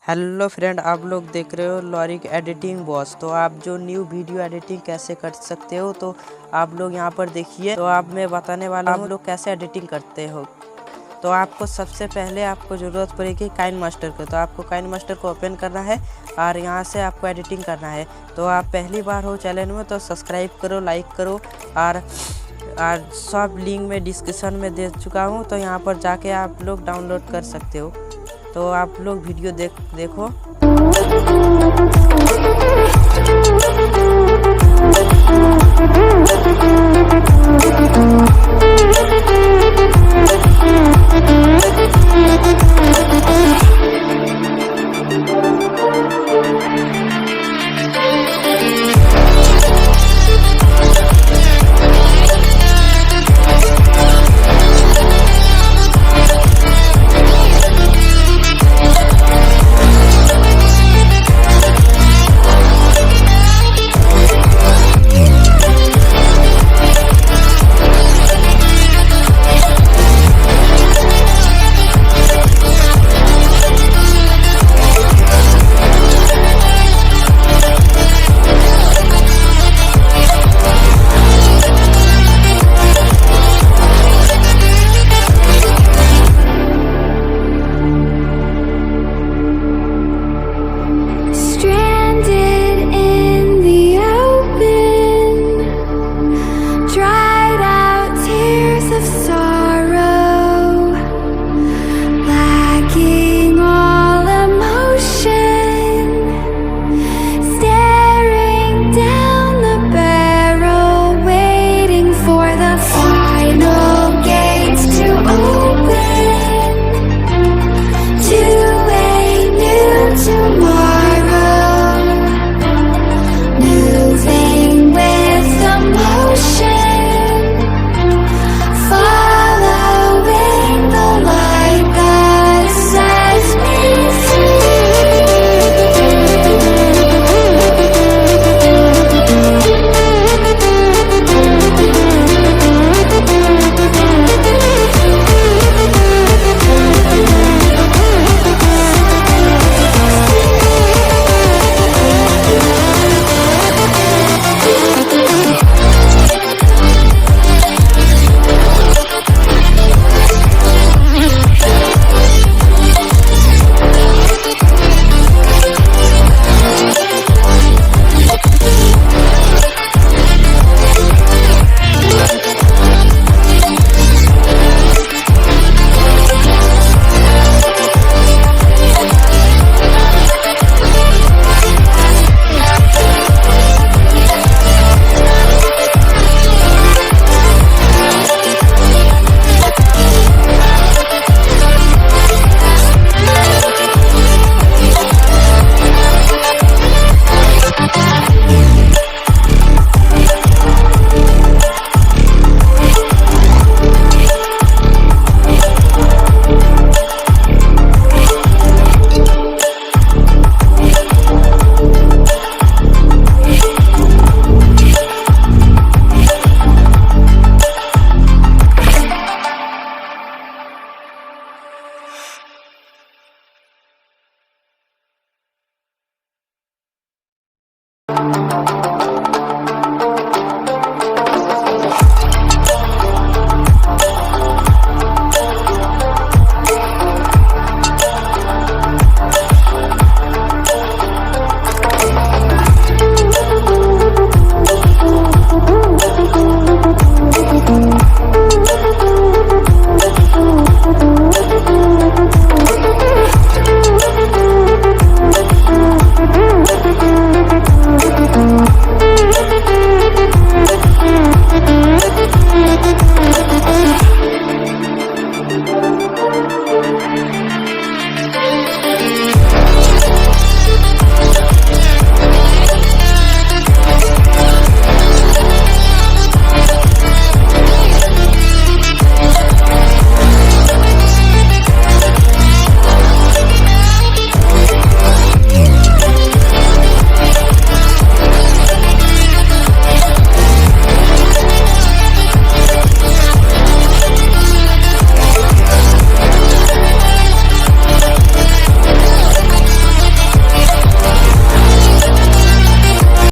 Hello friend, आप लोग देख रहे हो लॉरिक एडिटिंग बॉस। तो आप जो न्यू वीडियो एडिटिंग कैसे कर सकते हो तो आप लोग यहाँ पर देखिए। तो आप मैं बताने वाला हूँ आप लोग कैसे एडिटिंग करते हो। तो आपको सबसे पहले आपको ज़रूरत पड़ेगी काइनमास्टर को। तो आपको काइनमास्टर को ओपन करना है और यहाँ से आपको एडिटिंग करना है। तो आप पहली बार हो चैनल में तो सब्सक्राइब करो, लाइक करो और सब लिंक में डिस्क्रिप्शन में दे चुका हूँ। तो यहाँ पर जाके आप लोग डाउनलोड कर सकते हो। तो आप लोग वीडियो देखो।